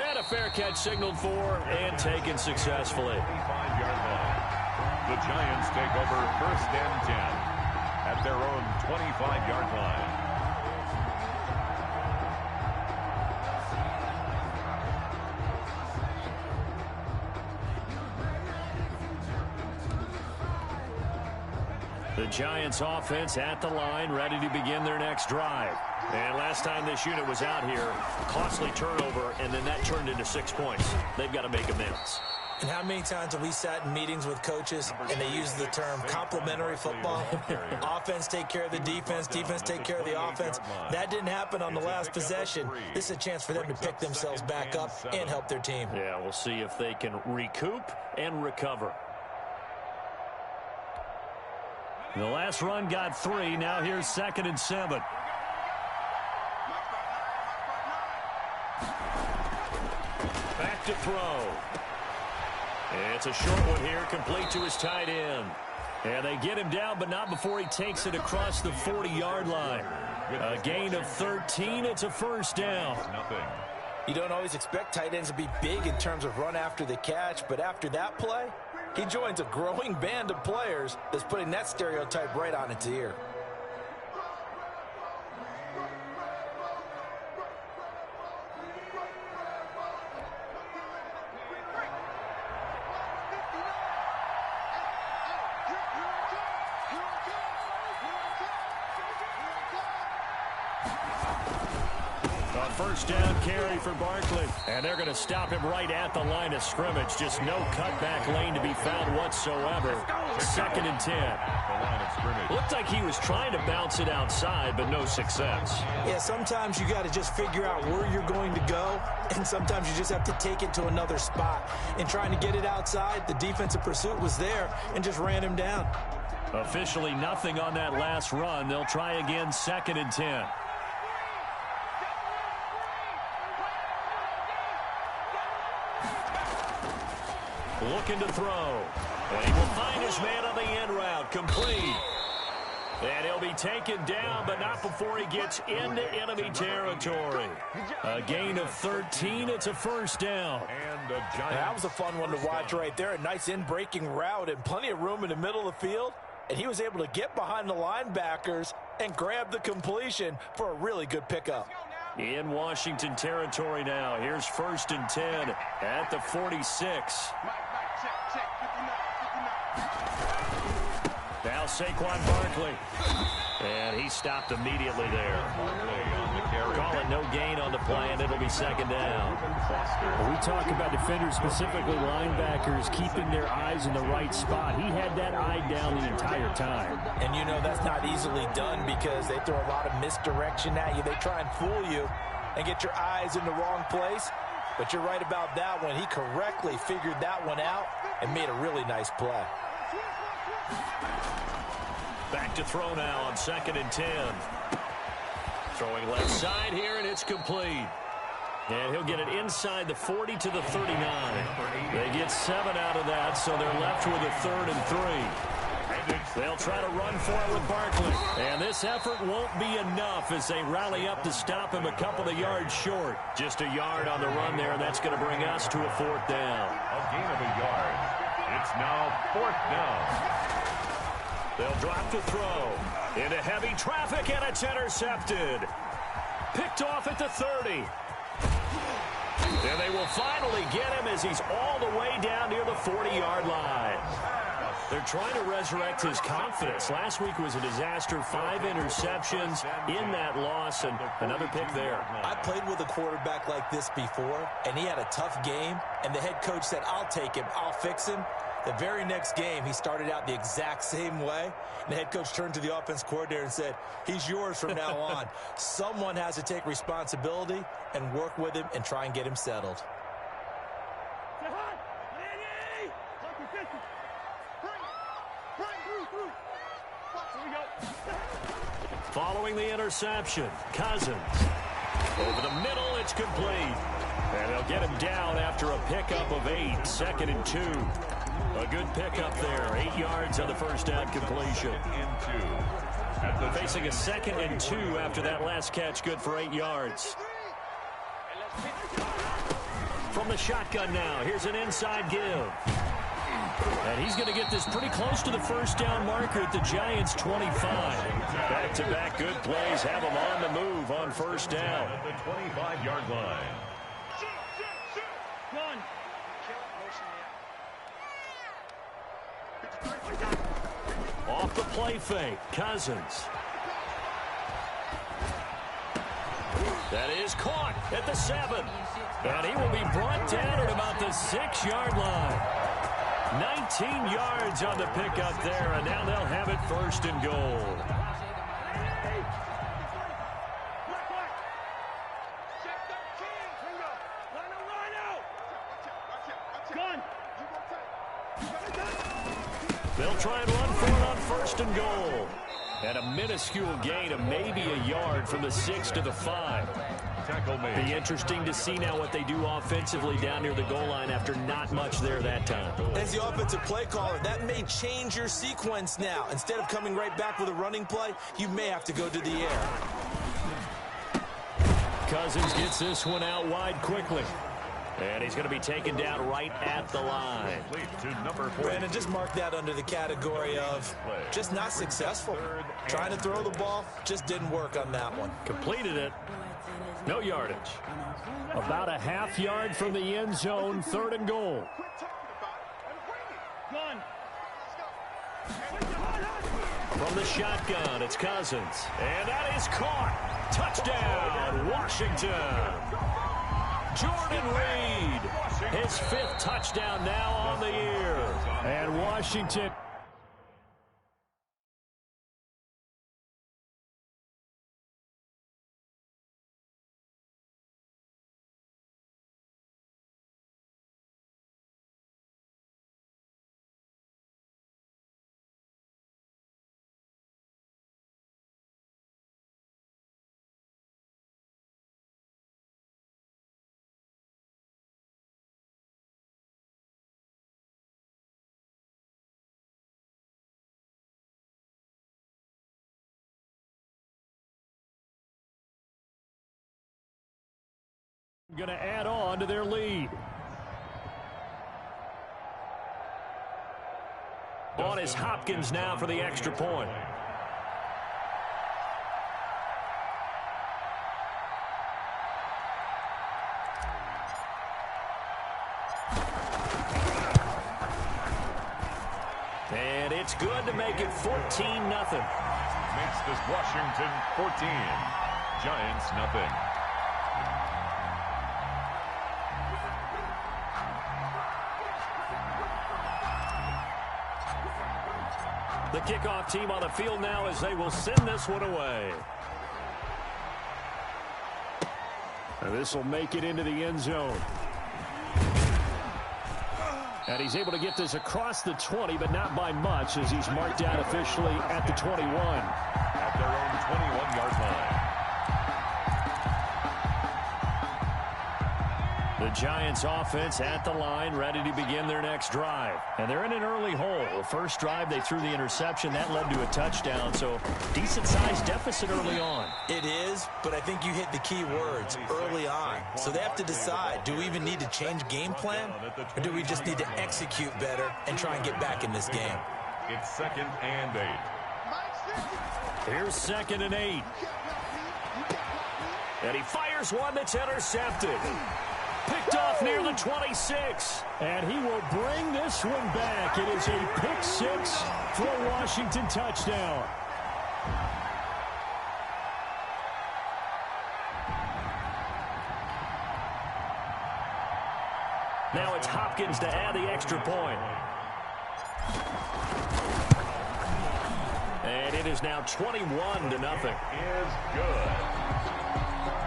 And a fair catch signaled for and taken successfully. 25-yard line. The Giants take over 1st and 10 at their own 25-yard line. The Giants offense at the line, ready to begin their next drive. And last time this unit was out here, costly turnover, and then that turned into 6 points. They've got to make amends. And how many times have we sat in meetings with coaches and they use the term complementary football? Offense take care of the defense, defense take care of the offense. That didn't happen on the last possession. This is a chance for them to pick themselves back up and help their team. Yeah, we'll see if they can recoup and recover. The last run got 3. Now here's 2nd and 7. Back to throw. It's a short one here, complete to his tight end. And they get him down, but not before he takes it across the 40-yard line. A gain of 13. It's a 1st down. You don't always expect tight ends to be big in terms of run after the catch, but after that play, he joins a growing band of players that's putting that stereotype right on its ear. First down carry for Barkley. And they're going to stop him right at the line of scrimmage. Just no cutback lane to be found whatsoever. 2nd and 10. Looked like he was trying to bounce it outside, but no success. Yeah, sometimes you got to just figure out where you're going to go, and sometimes you just have to take it to another spot. In trying to get it outside, the defensive pursuit was there and just ran him down. Officially nothing on that last run. They'll try again, 2nd and 10. Looking to throw. And he will find his man on the end route. Complete. And he'll be taken down, but not before he gets into enemy territory. A gain of 13. It's a 1st down. And the Giants. That was a fun one to watch right there. A nice in-breaking route and plenty of room in the middle of the field. And he was able to get behind the linebackers and grab the completion for a really good pickup. In Washington territory now. Here's 1st and 10 at the 46. Now Saquon Barkley. And he stopped immediately there. Call it no gain on the play, and it'll be 2nd down. When we talk about defenders, specifically linebackers, keeping their eyes in the right spot. He had that eye down the entire time. And you know that's not easily done because they throw a lot of misdirection at you. They try and fool you and get your eyes in the wrong place. But you're right about that one. He correctly figured that one out and made a really nice play. Back to throw now on 2nd and 10. Throwing left side here, and it's complete. And he'll get it inside the 40 to the 39. They get 7 out of that, so they're left with a 3rd and 3. They'll try to run for it with Barkley. And this effort won't be enough as they rally up to stop him a couple of yards short. Just a yard on the run there, and that's going to bring us to a 4th down. A gain of a yard. It's now 4th down. They'll drop to throw. Into heavy traffic, and it's intercepted. Picked off at the 30. And they will finally get him as he's all the way down near the 40-yard line. They're trying to resurrect his confidence. Last week was a disaster. 5 interceptions in that loss, and another pick there. I played with a quarterback like this before, and he had a tough game, and the head coach said, I'll take him, I'll fix him. The very next game, he started out the exact same way, and the head coach turned to the offense coordinator and said, he's yours from now on. Someone has to take responsibility and work with him and try and get him settled. Following the interception, Cousins. Over the middle, it's complete. And they'll get him down after a pickup of 8, 2nd and 2. A good pickup there, 8 yards on the first down completion. Facing a 2nd and 2 after that last catch, good for 8 yards. From the shotgun now, here's an inside give. And he's going to get this pretty close to the first down marker at the Giants' 25. Back-to-back good plays have them on the move on first down. At the 25-yard line. Off the play fake, Cousins. That is caught at the 7. And he will be brought down at about the 6-yard line. 19 yards on the pickup there, and now they'll have it first and goal. They'll try and run for it on first and goal. And a minuscule gain of maybe a yard from the 6 to the 5. Tackle made. Be interesting to see now what they do offensively down near the goal line after not much there that time. As the offensive play caller, that may change your sequence now. Instead of coming right back with a running play, you may have to go to the air. Cousins gets this one out wide quickly. And he's going to be taken down right at the line. To number 4. Brandon, just mark that under the category of just not successful. Trying to throw the ball, just didn't work on that one. Completed it. No yardage. About a half yard from the end zone, 3rd and goal. From the shotgun, it's Cousins. And that is caught. Touchdown, Washington. Jordan Reed, his 5th touchdown now on the year. And Washington. Going to add on to their lead. On is Hopkins now for the extra point. And it's good to make it 14-0. Makes this Washington 14. Giants nothing. The kickoff team on the field now as they will send this one away. And this will make it into the end zone. And he's able to get this across the 20, but not by much, as he's marked down officially at the 21. At their own 21-yard line. The Giants offense at the line, ready to begin their next drive. And they're in an early hole. The first drive, they threw the interception. That led to a touchdown, so decent-sized deficit early on. It is, but I think you hit the key words, early on. So they have to decide, do we even need to change game plan, or do we just need to execute better and try and get back in this game? It's 2nd and 8. Here's 2nd and 8. And he fires one that's intercepted. Picked off near the 26. And he will bring this one back. It is a pick 6 for a Washington touchdown. Now it's Hopkins to add the extra point. And it is now 21-0. Is good.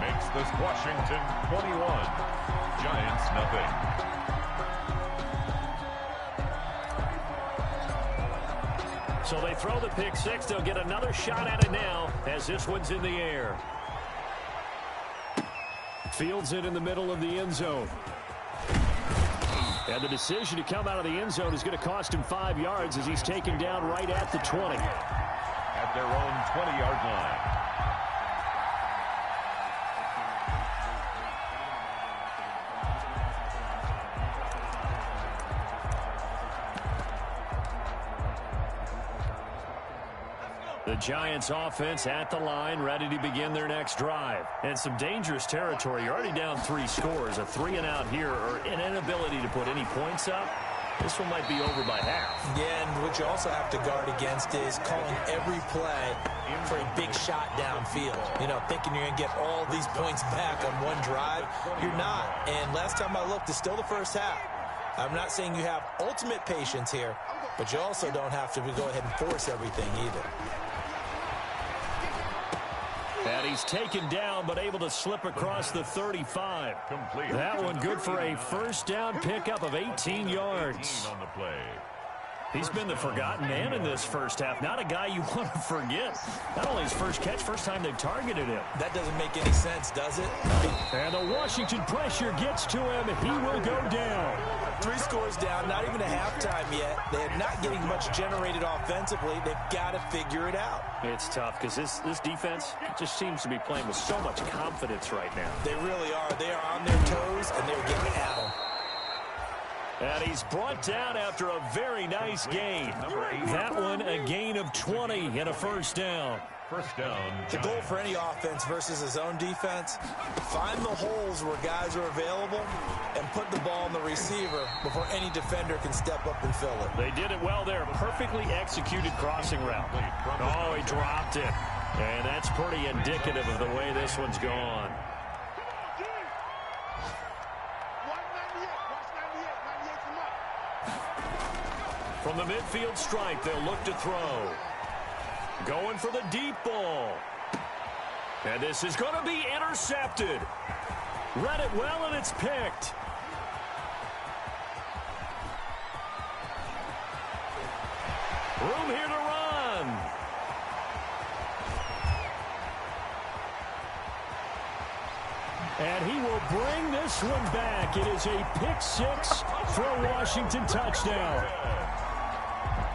Makes this Washington 21. Giants nothing. So they throw the pick 6. They'll get another shot at it now as this one's in the air. Fields it in the middle of the end zone. And the decision to come out of the end zone is going to cost him 5 yards as he's taken down right at the 20. At their own 20-yard line. The Giants offense at the line, ready to begin their next drive. And some dangerous territory. You're already down 3 scores. A 3-and-out here, or an inability to put any points up. This one might be over by half. Yeah, and what you also have to guard against is calling every play for a big shot downfield. You know, thinking you're going to get all these points back on one drive. You're not. And last time I looked, it's still the first half. I'm not saying you have ultimate patience here, but you also don't have to go ahead and force everything either. And he's taken down, but able to slip across the 35. Complete. That one good for a first down pickup of 18 yards. On the play. He's been the forgotten man in this first half. Not a guy you want to forget. Not only his first catch, first time they've targeted him. That doesn't make any sense, does it? And the Washington pressure gets to him. He will go down. 3 scores down, not even a halftime yet. They're not getting much generated offensively. They've got to figure it out. It's tough because this defense just seems to be playing with so much confidence right now. They really are. They are on their toes, and they're getting at them. And he's brought down after a very nice gain. That one a gain of 20 and a first down. First down. The goal for any offense versus his own defense, find the holes where guys are available and put the ball on the receiver before any defender can step up and fill it. They did it well there. Perfectly executed crossing route. Oh, he dropped it. And that's pretty indicative of the way this one's gone. From the midfield stripe, they'll look to throw. Going for the deep ball. And this is going to be intercepted. Read it well, and it's picked. Room here to run. And he will bring this one back. It is a pick-6 for a Washington touchdown.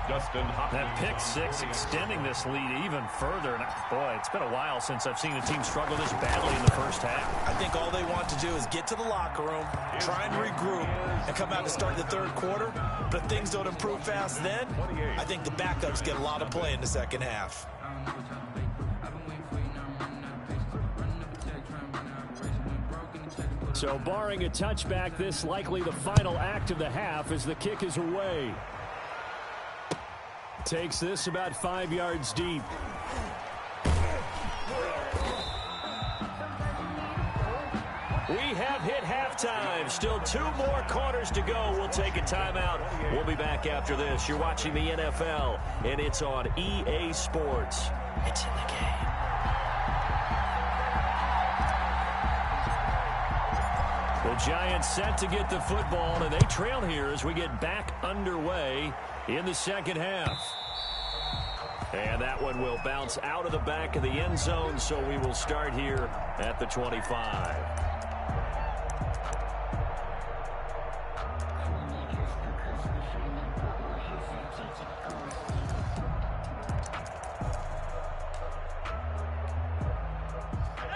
That pick-6 extending this lead even further. And boy, it's been a while since I've seen a team struggle this badly in the first half. I think all they want to do is get to the locker room, try and regroup, and come out to start the third quarter. But if things don't improve fast then, I think the backups get a lot of play in the second half. So barring a touchback, this likely the final act of the half as the kick is away. Takes this about 5 yards deep. We have hit halftime. Still 2 more quarters to go. We'll take a timeout. We'll be back after this. You're watching the NFL, and it's on EA Sports. It's in the game. The Giants set to get the football, and they trail here as we get back underway in the second half. And that one will bounce out of the back of the end zone, so we will start here at the 25.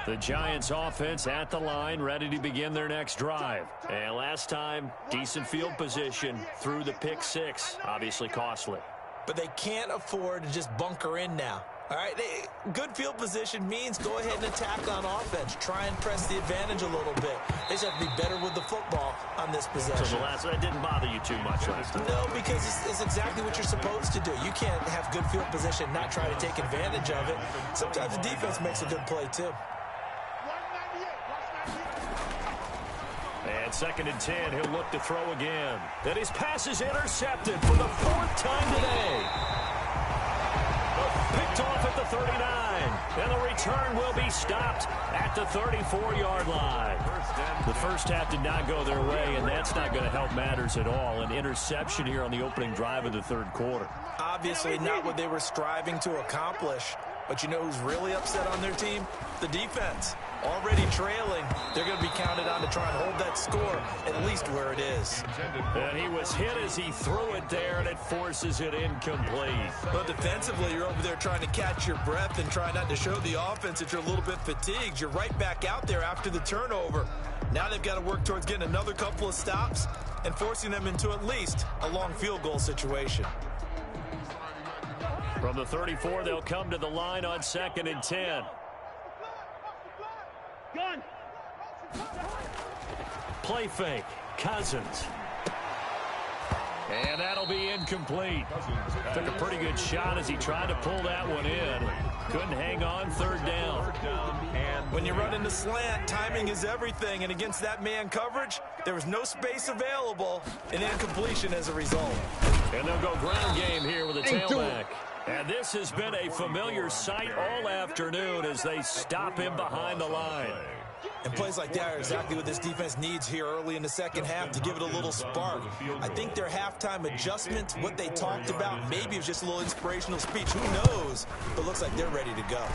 The Giants offense at the line, ready to begin their next drive. And last time, decent field position through the pick-6, obviously costly. But they can't afford to just bunker in now. All right, good field position means go ahead and attack on offense. Try and press the advantage a little bit. They just have to be better with the football on this possession. So that didn't bother you too much last time? No, because it's exactly what you're supposed to do. You can't have good field position, not try to take advantage of it. Sometimes the defense makes a good play, too. And 2nd and 10, he'll look to throw again. And his pass is intercepted for the 4th time today. Picked off at the 39. And the return will be stopped at the 34-yard line. The first half did not go their way, and that's not going to help matters at all. An interception here on the opening drive of the third quarter. Obviously not what they were striving to accomplish. But you know who's really upset on their team? The defense. Already trailing, they're going to be counted on to try and hold that score at least where it is. And he was hit as he threw it there, and it forces it incomplete. But defensively, you're over there trying to catch your breath and try not to show the offense that you're a little bit fatigued. You're right back out there after the turnover. Now they've got to work towards getting another couple of stops and forcing them into at least a long field goal situation. From the 34, they'll come to the line on 2nd and 10. Play fake. Cousins. And that'll be incomplete. Took a pretty good shot as he tried to pull that one in. Couldn't hang on. 3rd down. And when you run into slant, timing is everything. And against that man coverage, there was no space available. An incompletion as a result. And they'll go ground game here with a tailback. And this has been a familiar sight all afternoon as they stop him behind the line. And plays like that are exactly what this defense needs here early in the second half to give it a little spark. I think their halftime adjustments, what they talked about, maybe it was just a little inspirational speech. Who knows? But looks like they're ready to go.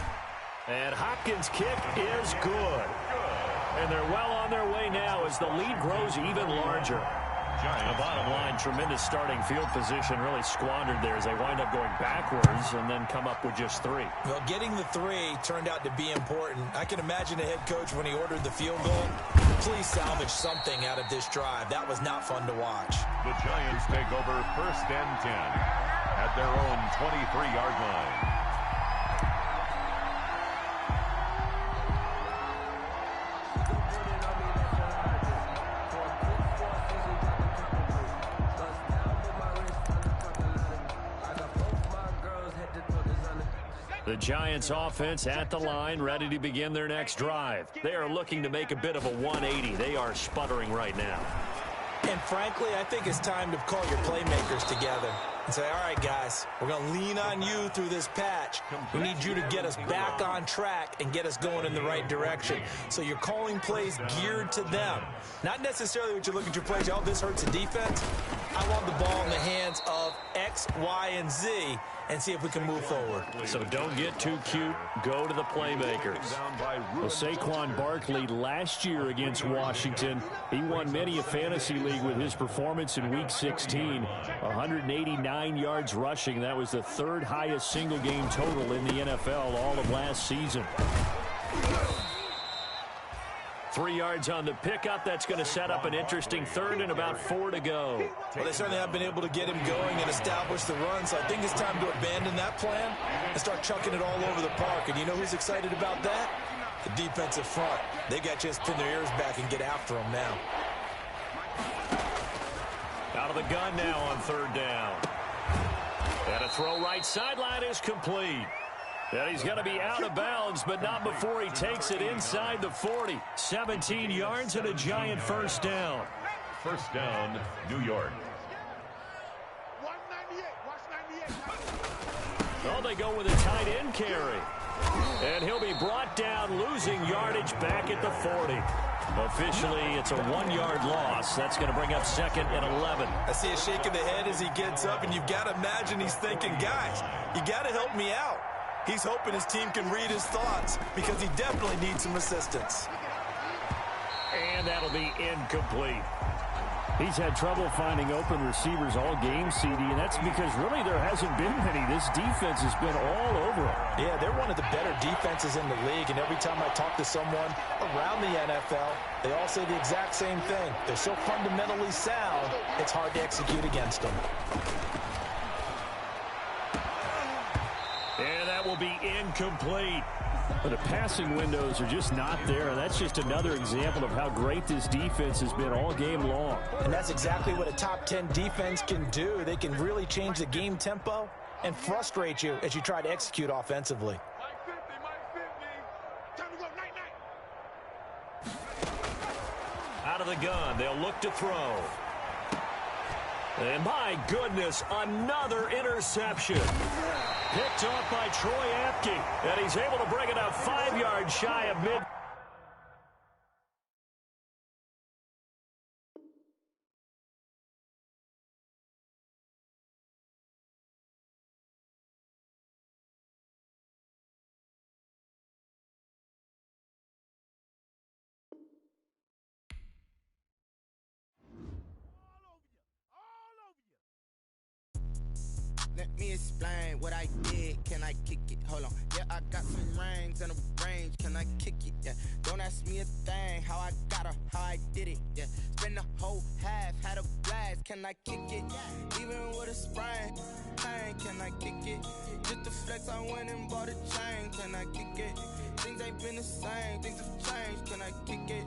And Hopkins' kick is good. And they're well on their way now as the lead grows even larger. The bottom line, tremendous starting field position, really squandered there as they wind up going backwards and then come up with just 3. Well, getting the 3 turned out to be important. I can imagine the head coach when he ordered the field goal. Please salvage something out of this drive. That was not fun to watch. The Giants take over 1st and 10 at their own 23-yard line. The Giants offense at the line, ready to begin their next drive. They are looking to make a bit of a 180. They are sputtering right now. And frankly, I think it's time to call your playmakers together and say, all right, guys, we're going to lean on you through this patch. We need you to get us back on track and get us going in the right direction. So you're calling plays geared to them. Not necessarily what you look at your plays, oh, this hurts the defense. I want the ball in the hands of X, Y, and Z and see if we can move forward. So don't get too cute. Go to the playmakers. Well, Saquon Barkley last year against Washington, he won many a fantasy league with his performance in Week 16. 189 yards rushing. That was the 3rd highest single game total in the NFL all of last season. 3 yards on the pickup. That's going to set up an interesting 3rd and about 4 to go. Well, they certainly have been able to get him going and establish the run, so I think it's time to abandon that plan and start chucking it all over the park. And you know who's excited about that? The defensive front. They got to just pin their ears back and get after him now. Out of the gun now on 3rd down. And a throw right sideline is complete. And he's going to be out of bounds, but not before he takes it inside the 40. 17 yards and a Giant 1st down. 1st down, New York. Oh, they go with a tight end carry. And he'll be brought down, losing yardage back at the 40. Officially, it's a 1-yard loss. That's going to bring up 2nd and 11. I see a shake of the head as he gets up, and you've got to imagine he's thinking, guys, you got to help me out. He's hoping his team can read his thoughts because he definitely needs some assistance. And that'll be incomplete. He's had trouble finding open receivers all game, CD, and that's because really there hasn't been many. This defense has been all over him. Yeah, they're one of the better defenses in the league, and every time I talk to someone around the NFL, they all say the exact same thing. They're so fundamentally sound, it's hard to execute against them. And that will be incomplete. But the passing windows are just not there, and that's just another example of how great this defense has been all game long. And that's exactly what a top 10 defense can do. They can really change the game tempo and frustrate you as you try to execute offensively. Out of the gun, they'll look to throw. And my goodness, another interception. Picked off by Troy Apke, and he's able to bring it up 5 yards shy of mid. me explain what I did. Can I kick it? Hold on. Yeah, I got some rings and a range. Can I kick it? Yeah. Don't ask me a thing. How I got her, how I did it. Yeah. Spend the whole half, had a blast. Can I kick it? Even with a sprain. Pain, can I kick it? Just to flex, I went and bought a chain. Can I kick it? Things ain't been the same. Things have changed. Can I kick it?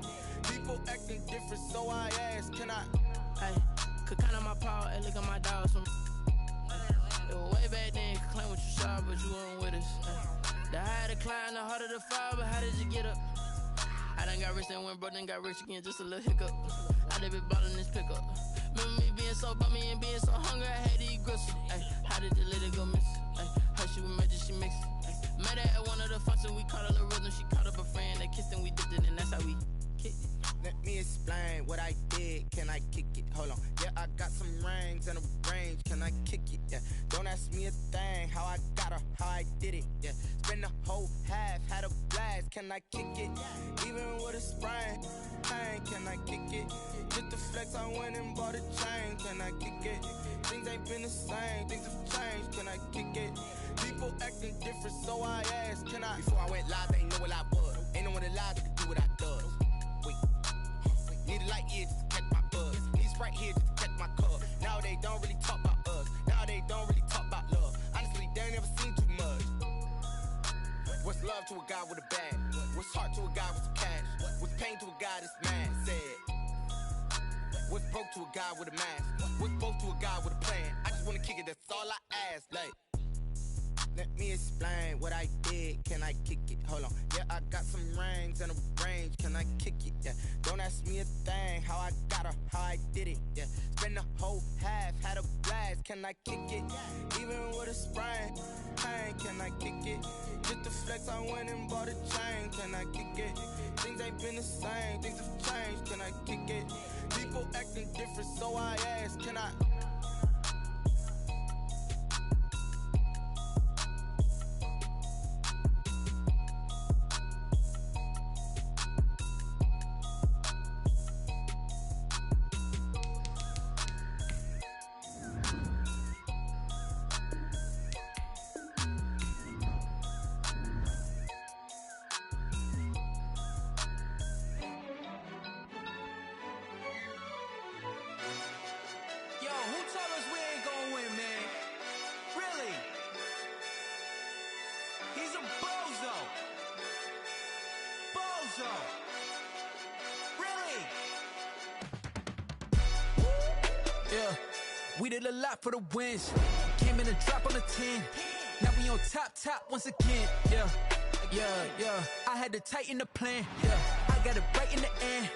People acting different, so I ask. Can I? Hey, could count on my power and look at my dogs from. It was way back then, could claim what you saw, but you weren't with us. The higher the climb, the harder the fall, but how did you get up? I done got rich and went broke, then got rich again, just a little hiccup. I done been ballin' this pickup. Remember me being so bummy and being so hungry, I had to eat gristle. Ay, how did the lady go miss? Ay, her she was major, she mixed. Met her at one of the functions, we caught a little rhythm, she caught up a friend, they kissed and we dipped it, and that's how we kicked it. Let me explain what I did. Can I kick it? Hold on. Yeah, I got some rings and a range. Can I kick it? Yeah. Don't ask me a thing. How I got her, how I did it. Yeah. Spend the whole half, had a blast. Can I kick it? Even with a sprain. Pain, can I kick it? Just to flex, I went and bought a chain. Can I kick it? Things ain't been the same. Things have changed. Can I kick it? People acting different, so I ask. Can I? Before I went live, they ain't know what I was. Ain't no one alive that could do what I does. Wait. Need a light here just to catch my buzz. Need Sprite here just to catch my cup. Now they don't really talk about us. Now they don't really talk about love. Honestly, they ain't never seen too much. What's love to a guy with a bag? What's heart to a guy with some cash? What's pain to a guy that's mad? Said. What's broke to a guy with a mask? What's broke to a guy with a plan? I just wanna kick it, that's all I ask. Like, let me explain what I did. Can I kick it? Hold on. Yeah, I got some rings and a range. Can I kick it? Yeah. Don't ask me a thing. How I got her, how I did it. Yeah. Spend the whole half, had a blast. Can I kick it? Even with a sprain. Pain, can I kick it? Just to flex, I went and bought a chain. Can I kick it? Things ain't been the same. Things have changed. Can I kick it? People acting different, so I ask. Can I? We did a lot for the wins. Came in a drop on a 10. Now we on top once again. Yeah. I had to tighten the plan. Yeah. I got it right in the end.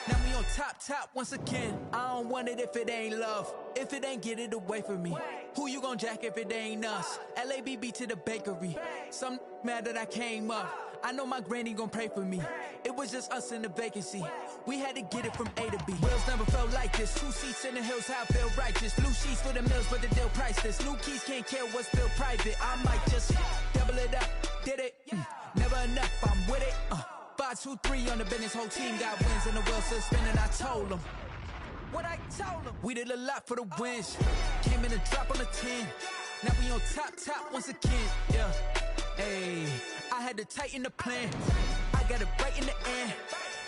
Now we on top once again. I don't want it if it ain't love. If it ain't, get it away from me. Who you gon' jack if it ain't us? LABB to the bakery. Some mad that I came up. I know my granny gon' pray for me. It was just us in the vacancy. We had to get it from A to B. Wheels never felt like this. 2 seats in the hills, how I feel righteous. Blue sheets for the mills, but the deal priceless. New keys can't care what's built private. I might just double it up. Did it? Never enough, I'm with it. 5, 2, 3 on the business. Whole team got wins and the wheels still spinning. I told them what I told them. We did a lot for the wins. Came in a drop on the 10. Now we on top once again. Yeah. Hey, I had to tighten the plan. I got it right in the end.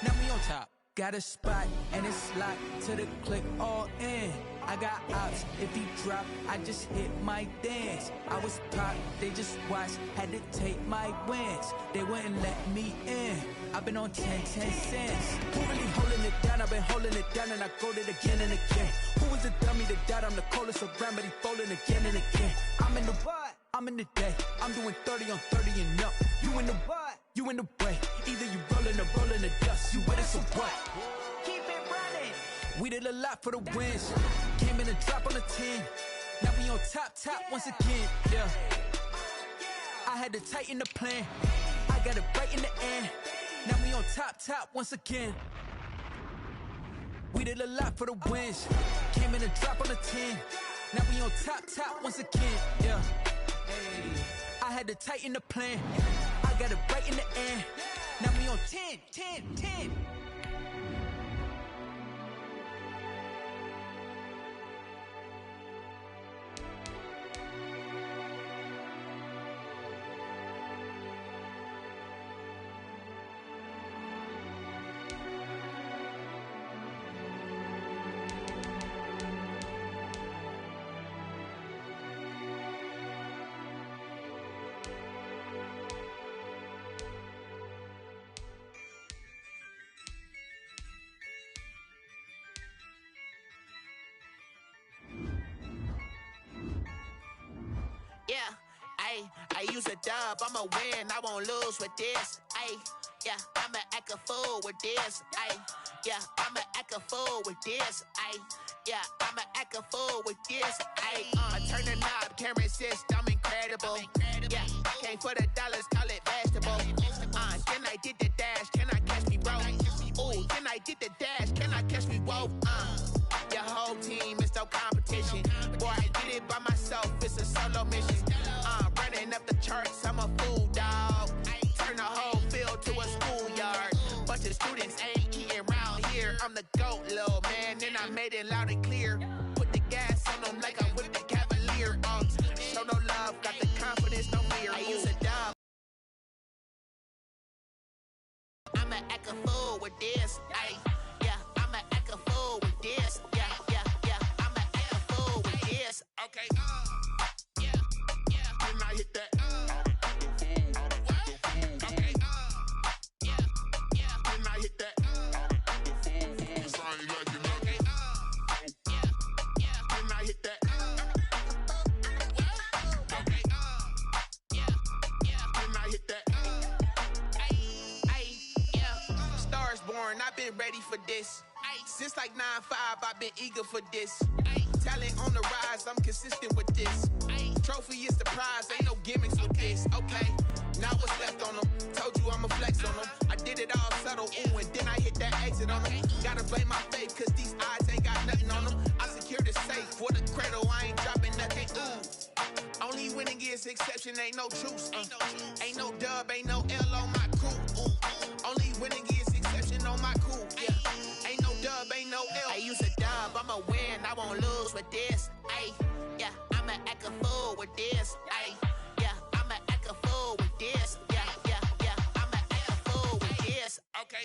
Now we on top. Got a spot and it's locked to the click all in. I got ops, if he drop, I just hit my dance. I was pop, they just watched, had to take my wins. They wouldn't let me in. I've been on 10 cents. Who really holding it down? I've been holding it down and I go it again and again. Who was the dummy that died? I'm the coldest around, but he folding again and again. I'm in the what? I'm in the day. I'm doing 30 on 30 and up. You in the what? You in the way. Either you rolling or rolling the dust. You with us or what? Keep it running. We did a lot for the wins. Came in a drop on the 10. Now we on top once again. Yeah. I had to tighten the plan. I got it right in the end. Now we on top once again. We did a lot for the wins. Came in a drop on the 10. Now we on top once again. Yeah. Hey, I had to tighten the plan. I got it right in the end. Now we on 10. I use a dub, I'ma win, I won't lose with this. Ay, yeah, I'ma act a fool with this. Ay, yeah, I'ma act a fool with this. Ay, yeah, I'ma act a fool with this. Ay, I turn the knob, camera assist, I'm incredible. Yeah, came for the dollars, call it vegetable. Then I did the dash, can I catch me, bro? Ooh, then I did the dash, can I catch me, whoa? Your whole team is no competition. Boy, I did it by myself, it's a solo mission. Running up the charts, I'm a fool, dog. Turn the whole field to a schoolyard. Bunch of students ain't eating around here. I'm the GOAT, little man, and I made it loud and clear. Put the gas on them like I'm with the Cavalier. Show no love, got the confidence, no fear. I use a dub. I'ma act a fool with this. Ay, yeah, I'ma act a fool with this. Yeah, yeah, yeah, I'ma act a fool with this. Okay, yeah, yeah. Then I hit that. Okay, yeah, yeah. Then I hit that. Okay, yeah, yeah. Then I hit that. Okay, yeah, yeah. Then I hit that. Stars born, I've been ready for this. Since like 9-5, I've been eager for this. Talent on the rise, I'm consistent with this. Trophy is the prize, ain't no gimmicks with this. Okay, now what's left on them? Told you I'ma flex on them. I did it all subtle, ooh, and then I hit that exit on them. Gotta blame my faith, cause these eyes ain't got nothing on them. I secured the safe for the cradle, I ain't dropping nothing, ooh. Only winning is exception, ain't no truce. Ain't no dub, ain't no L on my crew. Ooh. Only winning is exception on my cool. Yeah. Ain't no dub, ain't no L. I use a dub, I'ma win, I won't lose with this. Ay, yeah, I'ma act a fool with this. Ay, yeah, I'ma act a fool with this. Yeah, yeah, yeah, I'ma act a fool with this. Okay,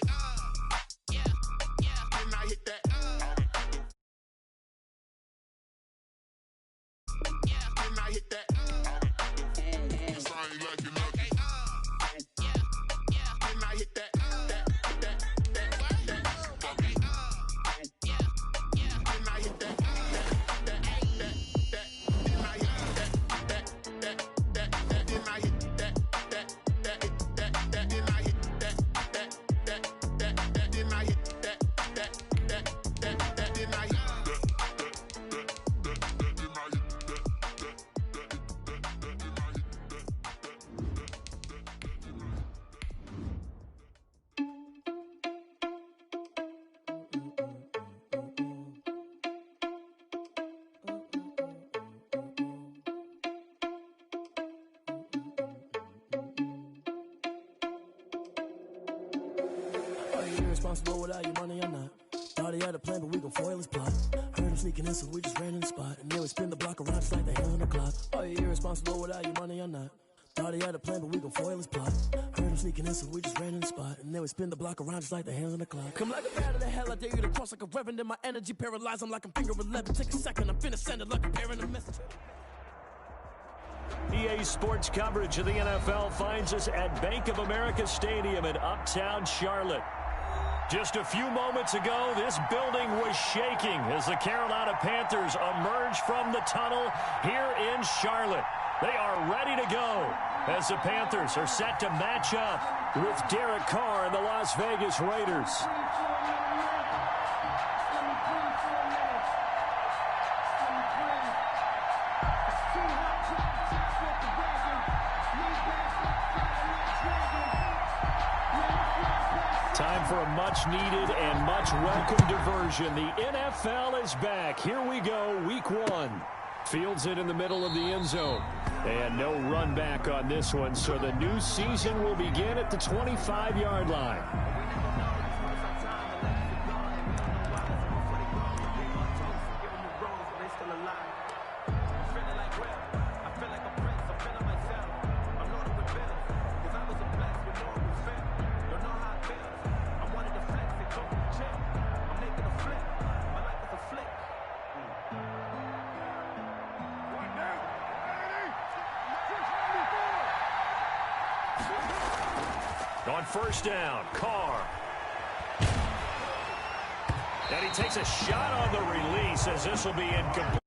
yeah, yeah. Then I hit that. Yeah, then I hit that. Irresponsible without your money or not. Thought he had a plan, but we gon' foil his plot. Heard him sneaking in, so we just ran in the spot. And then we spin the block around just like the hand on the clock. Are you irresponsible without your money or not? Thought he had a plan, but we gon' foil his plot. Heard him sneaking in, so we just ran in the spot. And then we spin the block around just like the hands on the clock. Come like a bat of the hell, I dare you to cross like a reverend. In my energy paralyzed, I'm like I'm finger 11. Take a second, I'm finna send it like a parent a message. EA Sports coverage of the NFL finds us at Bank of America Stadium in Uptown Charlotte. Just a few moments ago, this building was shaking as the Carolina Panthers emerge from the tunnel here in Charlotte. They are ready to go as the Panthers are set to match up with Derek Carr and the Las Vegas Raiders. Time for a much-needed and much-welcome diversion. The NFL is back. Here we go, week one. Fields it in the middle of the end zone. And no run back on this one, so the new season will begin at the 25-yard line. On first down, Carr. And he takes a shot on the release as this will be incomplete.